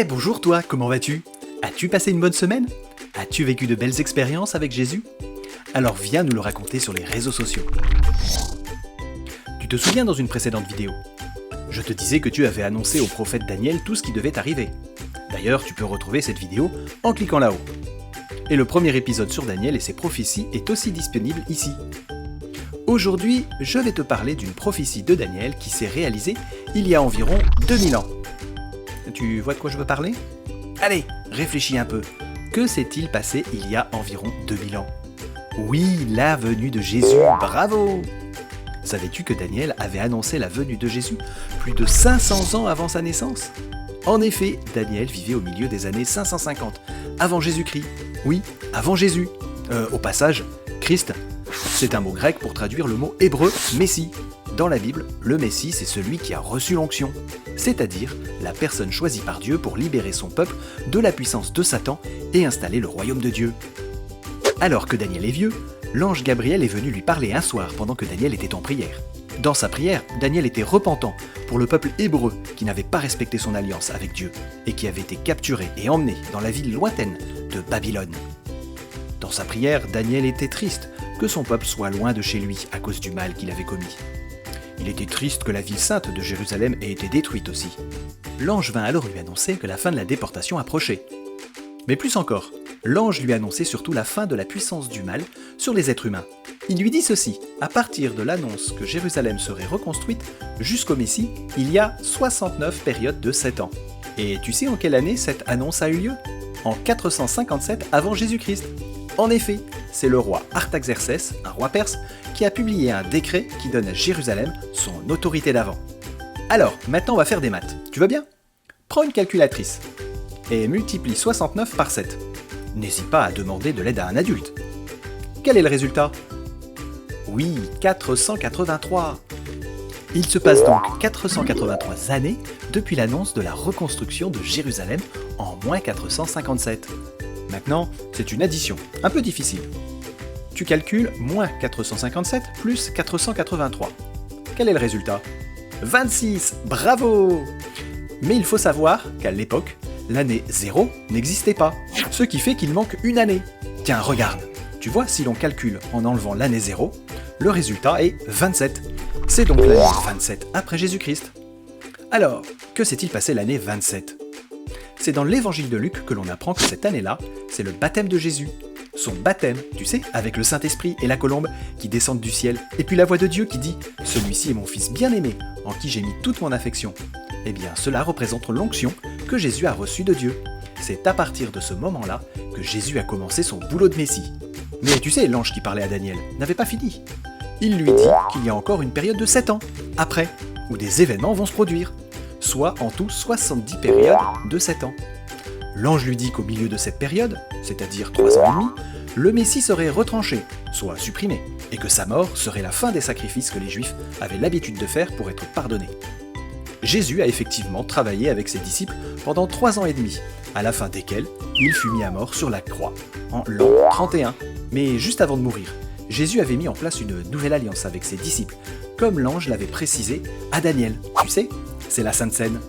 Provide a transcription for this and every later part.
Bonjour toi, comment vas-tu? As-tu passé une bonne semaine? As-tu vécu de belles expériences avec Jésus? Alors viens nous le raconter sur les réseaux sociaux. Tu te souviens dans une précédente vidéo? Je te disais que tu avais annoncé au prophète Daniel tout ce qui devait arriver. D'ailleurs, tu peux retrouver cette vidéo en cliquant là-haut. Et le premier épisode sur Daniel et ses prophéties est aussi disponible ici. Aujourd'hui, je vais te parler d'une prophétie de Daniel qui s'est réalisée il y a environ 2000 ans. Tu vois de quoi je veux parler? Allez, réfléchis un peu. Que s'est-il passé il y a environ 2000 ans? Oui, la venue de Jésus, bravo! Savais-tu que Daniel avait annoncé la venue de Jésus plus de 500 ans avant sa naissance? En effet, Daniel vivait au milieu des années 550, avant Jésus-Christ. Oui, avant Jésus. Au passage, Christ, c'est un mot grec pour traduire le mot hébreu « Messie ». Dans la Bible, le Messie, c'est celui qui a reçu l'onction, c'est-à-dire la personne choisie par Dieu pour libérer son peuple de la puissance de Satan et installer le royaume de Dieu. Alors que Daniel est vieux, l'ange Gabriel est venu lui parler un soir pendant que Daniel était en prière. Dans sa prière, Daniel était repentant pour le peuple hébreu qui n'avait pas respecté son alliance avec Dieu et qui avait été capturé et emmené dans la ville lointaine de Babylone. Dans sa prière, Daniel était triste que son peuple soit loin de chez lui à cause du mal qu'il avait commis. Il était triste que la ville sainte de Jérusalem ait été détruite aussi. L'ange vint alors lui annoncer que la fin de la déportation approchait. Mais plus encore, l'ange lui annonçait surtout la fin de la puissance du mal sur les êtres humains. Il lui dit ceci: à partir de l'annonce que Jérusalem serait reconstruite jusqu'au Messie, il y a 69 périodes de 7 ans. Et tu sais en quelle année cette annonce a eu lieu? En 457 avant Jésus-Christ. En effet, c'est le roi Artaxerxès, un roi perse, qui a publié un décret qui donne à Jérusalem son autorité d'avant. Alors, maintenant on va faire des maths. Tu veux bien? Prends une calculatrice et multiplie 69 par 7. N'hésite pas à demander de l'aide à un adulte. Quel est le résultat? Oui, 483. Il se passe donc 483 années depuis l'annonce de la reconstruction de Jérusalem en moins 457. Maintenant, c'est une addition, un peu difficile. Tu calcules moins 457 plus 483. Quel est le résultat? 26, bravo! Mais il faut savoir qu'à l'époque, l'année 0 n'existait pas, ce qui fait qu'il manque une année. Tiens, regarde, tu vois, si l'on calcule en enlevant l'année 0, le résultat est 27. C'est donc l'année 27 après Jésus-Christ. Alors, que s'est-il passé l'année 27? C'est dans l'évangile de Luc que l'on apprend que cette année-là, c'est le baptême de Jésus. Son baptême, tu sais, avec le Saint-Esprit et la colombe qui descendent du ciel, et puis la voix de Dieu qui dit « Celui-ci est mon fils bien-aimé, en qui j'ai mis toute mon affection ». Eh bien, cela représente l'onction que Jésus a reçue de Dieu. C'est à partir de ce moment-là que Jésus a commencé son boulot de Messie. Mais tu sais, l'ange qui parlait à Daniel n'avait pas fini. Il lui dit qu'il y a encore une période de 7 ans, après, où des événements vont se produire, soit en tout 70 périodes de 7 ans. L'ange lui dit qu'au milieu de cette période, c'est-à-dire 3 ans et demi, le Messie serait retranché, soit supprimé, et que sa mort serait la fin des sacrifices que les Juifs avaient l'habitude de faire pour être pardonnés. Jésus a effectivement travaillé avec ses disciples pendant 3 ans et demi, à la fin desquels il fut mis à mort sur la croix, en l'an 31. Mais juste avant de mourir, Jésus avait mis en place une nouvelle alliance avec ses disciples, comme l'ange l'avait précisé à Daniel. Tu sais, c'est la Sainte Seine.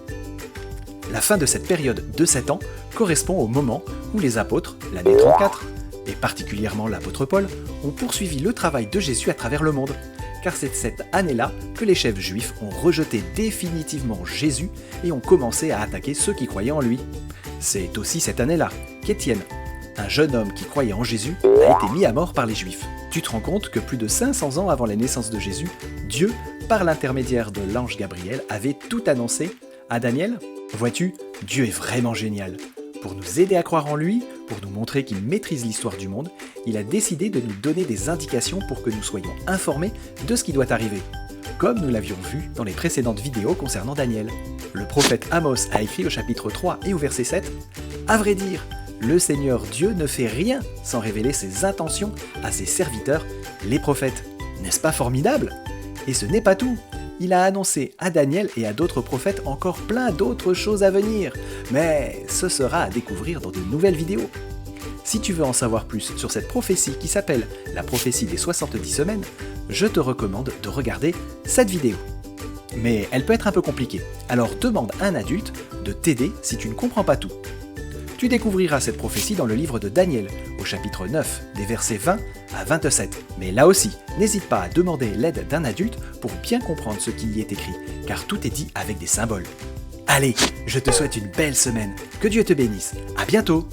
La fin de cette période de 7 ans correspond au moment où les apôtres, l'année 34, et particulièrement l'apôtre Paul, ont poursuivi le travail de Jésus à travers le monde. Car c'est cette année-là que les chefs juifs ont rejeté définitivement Jésus et ont commencé à attaquer ceux qui croyaient en lui. C'est aussi cette année-là qu'Étienne, un jeune homme qui croyait en Jésus, a été mis à mort par les Juifs. Tu te rends compte que plus de 500 ans avant la naissance de Jésus, Dieu, par l'intermédiaire de l'ange Gabriel, avait tout annoncé à Daniel? Vois-tu, Dieu est vraiment génial. Pour nous aider à croire en lui, pour nous montrer qu'il maîtrise l'histoire du monde, il a décidé de nous donner des indications pour que nous soyons informés de ce qui doit arriver. Comme nous l'avions vu dans les précédentes vidéos concernant Daniel. Le prophète Amos a écrit au chapitre 3 et au verset 7 « À vrai dire, le Seigneur Dieu ne fait rien sans révéler ses intentions à ses serviteurs, les prophètes. N'est-ce pas formidable? Et ce n'est pas tout. Il a annoncé à Daniel et à d'autres prophètes encore plein d'autres choses à venir. Mais ce sera à découvrir dans de nouvelles vidéos. Si tu veux en savoir plus sur cette prophétie qui s'appelle la prophétie des 70 semaines, je te recommande de regarder cette vidéo. Mais elle peut être un peu compliquée, alors demande à un adulte de de t'aider si tu ne comprends pas tout. Tu découvriras cette prophétie dans le livre de Daniel, au chapitre 9, des versets 20 à 27. Mais là aussi, n'hésite pas à demander l'aide d'un adulte pour bien comprendre ce qui y est écrit, car tout est dit avec des symboles. Allez, je te souhaite une belle semaine. Que Dieu te bénisse. À bientôt!